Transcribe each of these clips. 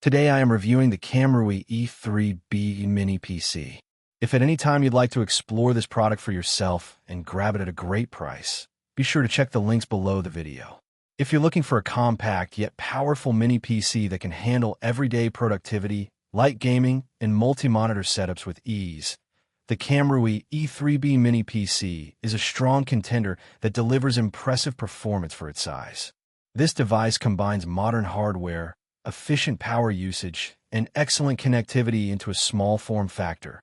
Today I am reviewing the KAMRUI E3B Mini PC. If at any time you'd like to explore this product for yourself and grab it at a great price, be sure to check the links below the video. If you're looking for a compact yet powerful mini PC that can handle everyday productivity, light gaming, and multi-monitor setups with ease, the KAMRUI E3B Mini PC is a strong contender that delivers impressive performance for its size. This device combines modern hardware, efficient power usage, and excellent connectivity into a small form factor,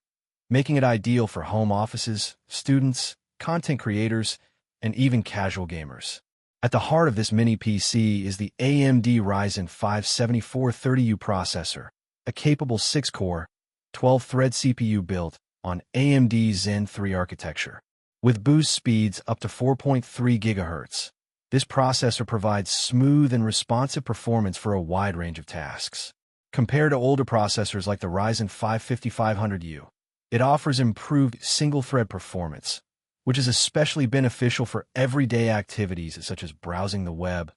making it ideal for home offices, students, content creators, and even casual gamers. At the heart of this mini PC is the AMD Ryzen 5 7430U processor, a capable 6-core, 12-thread CPU built on AMD Zen 3 architecture. With boost speeds up to 4.3 GHz, this processor provides smooth and responsive performance for a wide range of tasks. Compared to older processors like the Ryzen 5 5500U, it offers improved single-thread performance, which is especially beneficial for everyday activities such as browsing the web,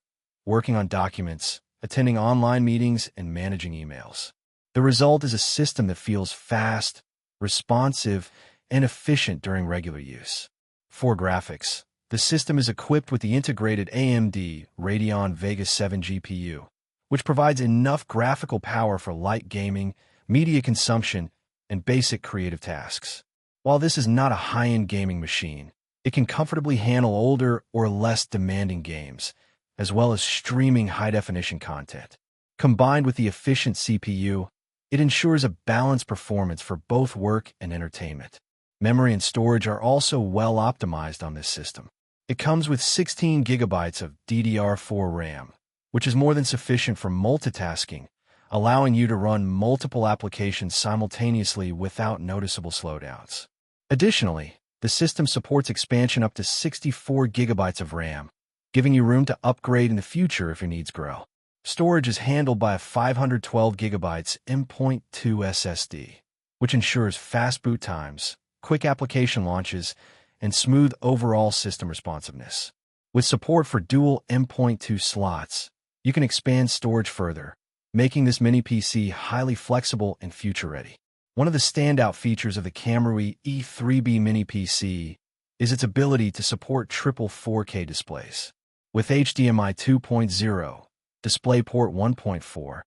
working on documents, attending online meetings, and managing emails. The result is a system that feels fast, responsive, and efficient during regular use. For graphics, the system is equipped with the integrated AMD Radeon Vega 7 GPU, which provides enough graphical power for light gaming, media consumption, and basic creative tasks. While this is not a high-end gaming machine, it can comfortably handle older or less demanding games, as well as streaming high-definition content. Combined with the efficient CPU, it ensures a balanced performance for both work and entertainment. Memory and storage are also well optimized on this system. It comes with 16 GB of DDR4 RAM, which is more than sufficient for multitasking, allowing you to run multiple applications simultaneously without noticeable slowdowns. Additionally, the system supports expansion up to 64 GB of RAM, giving you room to upgrade in the future if your needs grow. Storage is handled by a 512 GB M.2 SSD, which ensures fast boot times, quick application launches, and smooth overall system responsiveness. With support for dual M.2 slots, you can expand storage further, making this mini PC highly flexible and future-ready. One of the standout features of the KAMRUI E3B Mini PC is its ability to support triple 4K displays. With HDMI 2.0, DisplayPort 1.4,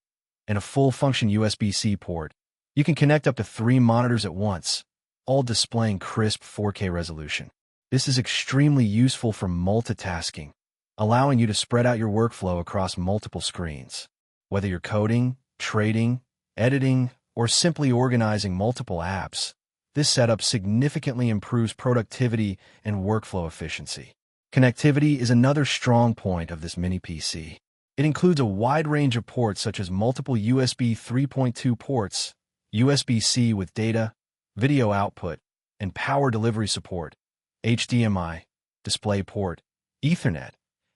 and a full-function USB-C port, you can connect up to 3 monitors at once, all displaying crisp 4K resolution. This is extremely useful for multitasking, allowing you to spread out your workflow across multiple screens. Whether you're coding, trading, editing, or simply organizing multiple apps, this setup significantly improves productivity and workflow efficiency. Connectivity is another strong point of this mini PC. It includes a wide range of ports such as multiple USB 3.2 ports, USB-C with data, video output, and power delivery support, HDMI, DisplayPort, Ethernet,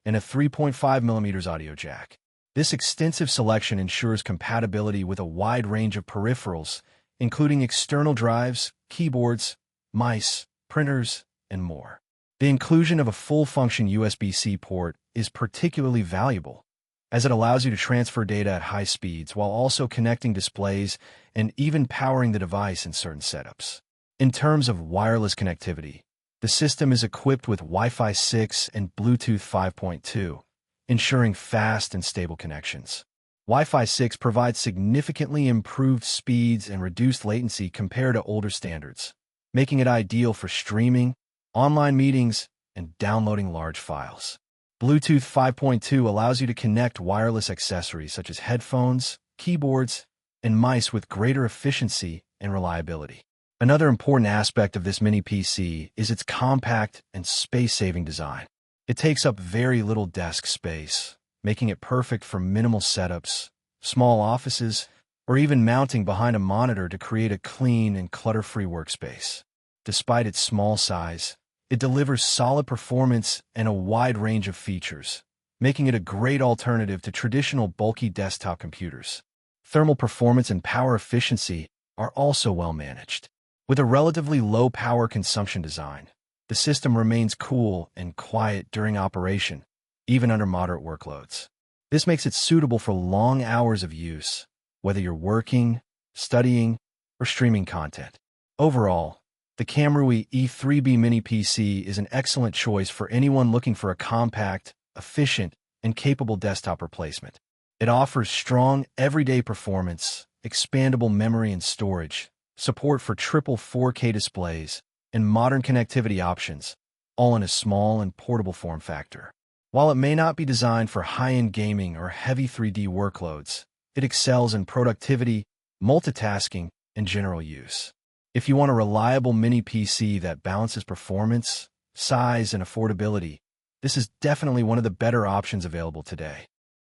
and a 3.5mm audio jack. This extensive selection ensures compatibility with a wide range of peripherals, including external drives, keyboards, mice, printers, and more. The inclusion of a full-function USB-C port is particularly valuable, as it allows you to transfer data at high speeds while also connecting displays and even powering the device in certain setups. In terms of wireless connectivity, the system is equipped with Wi-Fi 6 and Bluetooth 5.2, ensuring fast and stable connections. Wi-Fi 6 provides significantly improved speeds and reduced latency compared to older standards, making it ideal for streaming, online meetings, and downloading large files. Bluetooth 5.2 allows you to connect wireless accessories such as headphones, keyboards, and mice with greater efficiency and reliability. Another important aspect of this mini PC is its compact and space-saving design. It takes up very little desk space, making it perfect for minimal setups, small offices, or even mounting behind a monitor to create a clean and clutter-free workspace. Despite its small size, it delivers solid performance and a wide range of features, making it a great alternative to traditional bulky desktop computers. Thermal performance and power efficiency are also well managed. With a relatively low power consumption design, the system remains cool and quiet during operation, even under moderate workloads. This makes it suitable for long hours of use, whether you're working, studying, or streaming content. Overall, the KAMRUI E3B Mini PC is an excellent choice for anyone looking for a compact, efficient, and capable desktop replacement. It offers strong, everyday performance, expandable memory and storage, support for triple 4K displays, and modern connectivity options, all in a small and portable form factor. While it may not be designed for high-end gaming or heavy 3D workloads, it excels in productivity, multitasking, and general use. If you want a reliable mini PC that balances performance, size, and affordability, this is definitely one of the better options available today.